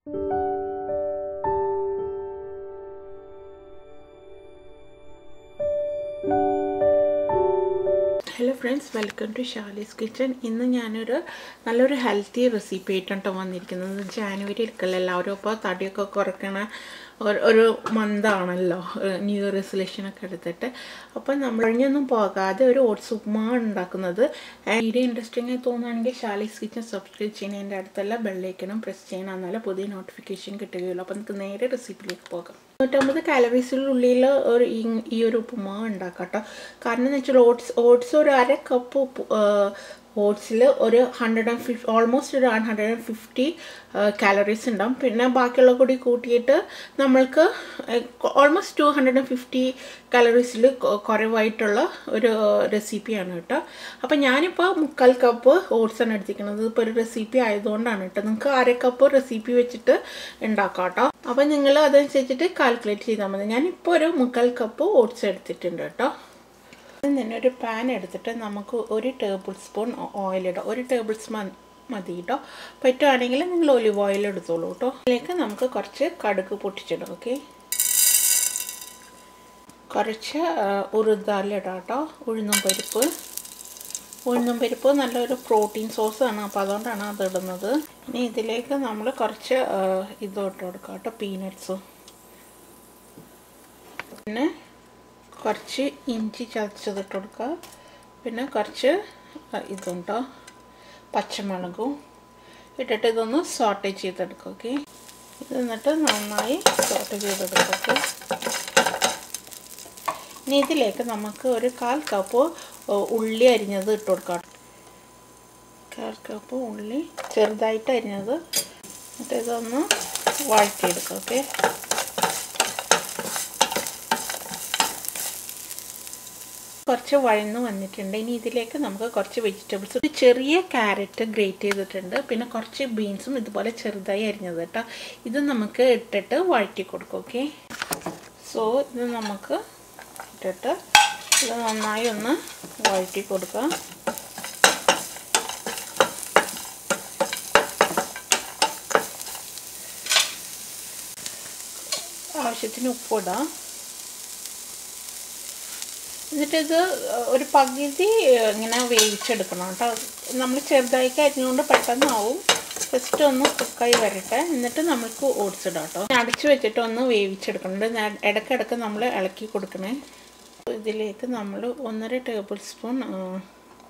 Hello friends, welcome to Shali's Kitchen. ഇന്ന് ഞാനൊരു നല്ലൊരു ഹെൽത്തി റെസിപ്പി ആയിട്ടാണ് വന്നിരിക്കുന്നത്. ജാനുവരിയിലൊക്കെ എല്ലാവരും ഇപ്പോൾ തടിയൊക്കെ കുറയ്ക്കണ ഒരു മന്താണല്ലോ, ന്യൂ ഇയർ റെസൊല്യൂഷനൊക്കെ എടുത്തിട്ട്. അപ്പോൾ നമ്മൾ കഴിഞ്ഞൊന്നും പോകാതെ ഒരു ഓട്സ് ഉപ്മാ ഉണ്ടാക്കുന്നത്. വീഡിയോ ഇൻട്രസ്റ്റിംഗ് ആയി തോന്നുകയാണെങ്കിൽ ഷാലീസ് കിച്ചൻ സബ്സ്ക്രൈബ് ചെയ്യണം, എൻ്റെ അടുത്തുള്ള ബെല്ലൈക്കനും പ്രസ് ചെയ്യണം, എന്നാലും പുതിയ നോട്ടിഫിക്കേഷൻ കിട്ടുകയുള്ളൂ. അപ്പോൾ നമുക്ക് നേരെ റെസിപ്പിയിലേക്ക് പോകാം. 150 കാലറീസിനുള്ളിൽ ഈ ഒരു ഉപ്പുമാ ഉണ്ടാക്കാം കേട്ടോ. കാരണം എന്ന് വെച്ചാൽ ഓട്സ് ഒരു അര കപ്പ് ഓട്സിൽ ഒരു 150 ഓൾമോസ്റ്റ് ഒരു 150 കാലറീസ് ഉണ്ടാവും. പിന്നെ ബാക്കിയുള്ള കൂടി കൂട്ടിയിട്ട് നമ്മൾക്ക് ഓൾമോസ്റ്റ് 250 കാലറീസിൽ കുറവായിട്ടുള്ള ഒരു റെസിപ്പിയാണ് കേട്ടോ. അപ്പം ഞാനിപ്പോൾ 3/4 കപ്പ് ഓട്സാണ് എടുത്തിരിക്കുന്നത്. ഇപ്പോൾ ഒരു റെസിപ്പി ആയതുകൊണ്ടാണ് കേട്ടോ. നിങ്ങൾക്ക് അര കപ്പ് റെസിപ്പി വെച്ചിട്ട് ഉണ്ടാക്കാം കേട്ടോ. അപ്പം നിങ്ങൾ അതനുസരിച്ചിട്ട് കാൽക്കുലേറ്റ് ചെയ്താൽ മതി. ഞാനിപ്പോൾ ഒരു 3/4 കപ്പ് ഓട്സ് എടുത്തിട്ടുണ്ട് കേട്ടോ. തന്നെ ഒരു പാൻ എടുത്തിട്ട് നമുക്ക് 1 ടേബിൾ സ്പൂൺ ഓയിൽ ഇടാം. 1 ടേബിൾ സ്പൂൺ മതി കേട്ടോ. പറ്റുവാണെങ്കിൽ നിങ്ങൾ ഒലിവ് ഓയിൽ എടുത്തോളൂ കേട്ടോ. അതിലേക്ക് നമുക്ക് കുറച്ച് കടുക് പൊട്ടിച്ചിടാം. ഓക്കെ, കുറച്ച് ഉറുദാലിടാം കേട്ടോ. ഉഴുന്നും പരിപ്പ് നല്ലൊരു പ്രോട്ടീൻ സോസാണ്, അപ്പോൾ അതുകൊണ്ടാണ് അത് ഇടുന്നത്. ഇനി ഇതിലേക്ക് നമ്മൾ കുറച്ച് ഇട്ട് കൊടുക്കാം കേട്ടോ, പീനട്ട്സ്. പിന്നെ കുറച്ച് ഇഞ്ചി ചതച്ചതിട്ട് കൊടുക്കുക. പിന്നെ കുറച്ച് ഇതുണ്ടോ പച്ചമുളകും ഇട്ടിട്ട് ഇതൊന്ന് സോട്ടേ ചെയ്തെടുക്കുക. ഓക്കെ, ഇത് എന്നിട്ട് നന്നായി സോട്ടേ ചെയ്തെടുക്കുക. ഓക്കെ, ഇനി ഇതിലേക്ക് നമുക്ക് ഒരു 1/4 കപ്പ് ഉള്ളി അരിഞ്ഞത് ഇട്ട് കൊടുക്കാം. 1/4 കപ്പ് ഉള്ളി ചെറുതായിട്ട് അരിഞ്ഞത്. എന്നിട്ട് ഇതൊന്ന് വഴറ്റിയെടുക്കുക. ഓക്കെ, കുറച്ച് വഴന്ന് വന്നിട്ടുണ്ട്. ഇനി ഇതിലേക്ക് നമുക്ക് കുറച്ച് വെജിറ്റബിൾസ്, ഒരു ചെറിയ ക്യാരറ്റ് ഗ്രേറ്റ് ചെയ്തിട്ടുണ്ട്, പിന്നെ കുറച്ച് ബീൻസും ഇതുപോലെ ചെറുതായി അരിഞ്ഞത് കേട്ടോ. ഇത് നമുക്ക് ഇട്ടിട്ട് വഴറ്റി കൊടുക്കും. ഓക്കെ, സോ ഇത് നമുക്ക് ഇട്ടിട്ട് ഇത് നന്നായി ഒന്ന് വഴറ്റി കൊടുക്കാം. ആവശ്യത്തിന് ഉപ്പിടാം. എന്നിട്ടിത് ഒരു പകുതി ഇങ്ങനെ വേവിച്ചെടുക്കണം കേട്ടോ. നമ്മൾ ചെറുതായി അരിഞ്ഞുകൊണ്ട് പെട്ടെന്നാവും. ജസ്റ്റ് ഒന്ന് കുക്കായി വരട്ടെ. എന്നിട്ട് നമുക്ക് ഓട്സ് ഇടാം കേട്ടോ. അടച്ചു വെച്ചിട്ട് ഒന്ന് വേവിച്ചെടുക്കുന്നുണ്ട്. ഇടയ്ക്കിടയ്ക്ക് നമ്മൾ ഇളക്കി കൊടുക്കണേ. ഇതിലേക്ക് നമ്മൾ 1.5 ടേബിൾ സ്പൂൺ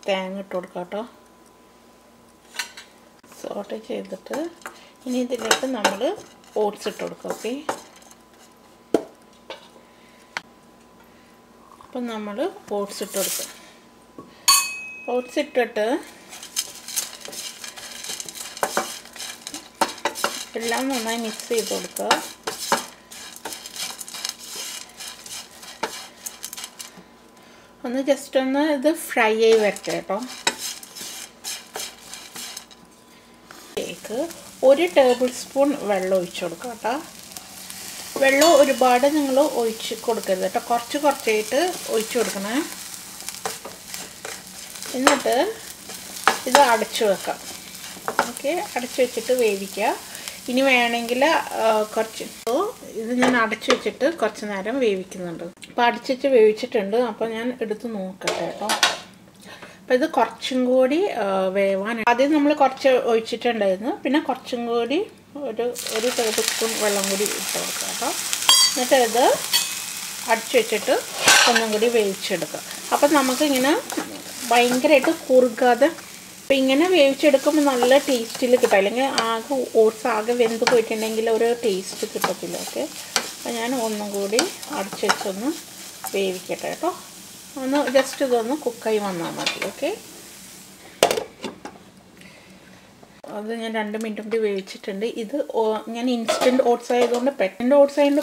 തേങ്ങ ഇട്ട് കൊടുക്കാം കേട്ടോ. സോട്ട് ചെയ്തിട്ട് ഇനി ഇതിലേക്ക് നമ്മൾ ഓട്സ് ഇട്ട് കൊടുക്കാം. ഓക്കെ, അപ്പം നമ്മൾ ഓട്സ് ഇട്ട് കൊടുക്കുക. ഓട്സ് ഇട്ടിട്ട് എല്ലാം നന്നായി മിക്സ് ചെയ്ത് കൊടുക്കുക. ഒന്ന് ജസ്റ്റ് ഒന്ന് ഇത് ഫ്രൈ ആയി വരട്ടെ കേട്ടോ. ഇതിലേക്ക് 1 ടേബിൾ സ്പൂൺ വെള്ളം ഒഴിച്ചു കൊടുക്കുക കേട്ടോ. വെള്ളം ഒരുപാട് നിങ്ങൾ ഒഴിച്ച് കൊടുക്കരുത് കേട്ടോ, കുറച്ചായിട്ട് ഒഴിച്ചു കൊടുക്കണേ. എന്നിട്ട് ഇത് അടച്ചു വെക്കാം. ഓക്കെ, അടച്ചു വെച്ചിട്ട് വേവിക്കുക. ഇനി വേണമെങ്കിൽ ഇത് ഞാൻ അടച്ചു വെച്ചിട്ട് കുറച്ച് നേരം വേവിക്കുന്നുണ്ട്. അപ്പോൾ അടച്ചു വെച്ച് വേവിച്ചിട്ടുണ്ട്. അപ്പോൾ ഞാൻ എടുത്ത് നോക്കട്ടെ കേട്ടോ. അപ്പോൾ ഇത് കുറച്ചും കൂടി വേവാൻ ആദ്യം നമ്മൾ കുറച്ച് ഒഴിച്ചിട്ടുണ്ടായിരുന്നു. പിന്നെ കുറച്ചും കൂടി ഒരു ടേബിൾ സ്പൂൺ വെള്ളം കൂടി ഇട്ട് കൊടുക്കുക കേട്ടോ. എന്നിട്ട് ഇത് അടച്ചു വെച്ചിട്ട് ഒന്നും കൂടി വേവിച്ചെടുക്കുക. അപ്പം നമുക്കിങ്ങനെ ഭയങ്കരമായിട്ട് കുറുകാതെ അപ്പം ഇങ്ങനെ വേവിച്ചെടുക്കുമ്പോൾ നല്ല ടേസ്റ്റിൽ കിട്ടും. അല്ലെങ്കിൽ ആകെ ഓട്സ് ആകെ വെന്ത് പോയിട്ടുണ്ടെങ്കിൽ ഒരു ടേസ്റ്റ് കിട്ടത്തില്ല. ഓക്കെ, അപ്പം ഞാൻ ഒന്നും കൂടി അടച്ചു വെച്ചൊന്ന് വേവിക്കട്ടെ കേട്ടോ. ഒന്ന് ജസ്റ്റ് ഇതൊന്ന് കുക്കായി വന്നാൽ മതി. ഓക്കെ, അത് ഞാൻ 2 മിനിറ്റ് കൂടി വേവിച്ചിട്ടുണ്ട്. ഇത് ഞാൻ ഇൻസ്റ്റൻറ്റ് ഓട്സ് ആയതുകൊണ്ട്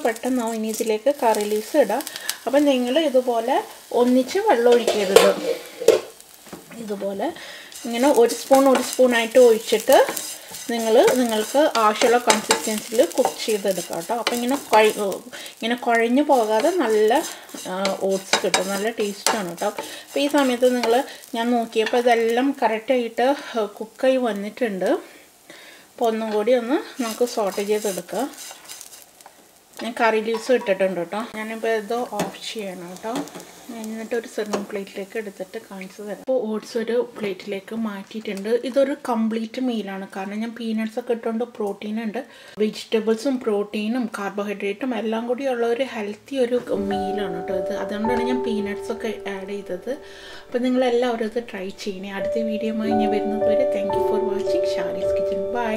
പെട്ടെന്നാവും. ഇനി ഇതിലേക്ക് കറി ലീവ്സ് ഇടാം. അപ്പം നിങ്ങൾ ഇതുപോലെ ഒന്നിച്ച് വെള്ളം ഒഴിക്കരുത്. ഇതുപോലെ ഇങ്ങനെ 1 സ്പൂണായിട്ട് ഒഴിച്ചിട്ട് നിങ്ങൾക്ക് ആവശ്യമുള്ള കൺസിസ്റ്റൻസിയിൽ കുക്ക് ചെയ്തെടുക്കാം കേട്ടോ. അപ്പോൾ ഇങ്ങനെ കുഴഞ്ഞു പോകാതെ നല്ല ഓട്സ് കിട്ടും, നല്ല ടേസ്റ്റാണ് കേട്ടോ. അപ്പോൾ ഈ സമയത്ത് ഞാൻ നോക്കിയപ്പോൾ ഇതെല്ലാം കറക്റ്റായിട്ട് കുക്കായി വന്നിട്ടുണ്ട്. അപ്പോൾ ഒന്നും കൂടി ഒന്ന് നമുക്ക് സോട്ട് ചെയ്തെടുക്കാം. ഞാൻ കറി ലീവ്സ് ഇട്ടിട്ടുണ്ട് കേട്ടോ. ഞാനിപ്പോൾ ഇത് ഓഫ് ചെയ്യണം കേട്ടോ. എന്നിട്ട് ഒരു സെർവിങ് പ്ലേറ്റിലേക്ക് എടുത്തിട്ട് കാണിച്ചു തരാം. അപ്പോൾ ഓട്സ് ഒരു പ്ലേറ്റിലേക്ക് മാറ്റിയിട്ടുണ്ട്. ഇതൊരു കംപ്ലീറ്റ് മീലാണ്. കാരണം ഞാൻ പീനട്ട്സ് ഒക്കെ ഇട്ടുകൊണ്ട് പ്രോട്ടീൻ ഉണ്ട്. വെജിറ്റബിൾസും പ്രോട്ടീനും കാർബോഹൈഡ്രേറ്റും എല്ലാം കൂടി ഉള്ള ഒരു ഹെൽത്തി ഒരു മീലാണ് കേട്ടോ ഇത്. അതുകൊണ്ടാണ് ഞാൻ പീനട്ട്സ് ഒക്കെ ആഡ് ചെയ്തത്. അപ്പോൾ നിങ്ങളെല്ലാവരും ഇത് ട്രൈ ചെയ്യണേ. അടുത്ത വീഡിയോയുമായി ഞാൻ വരുന്നത് വരെ thank you for watching Shali's kitchen. By.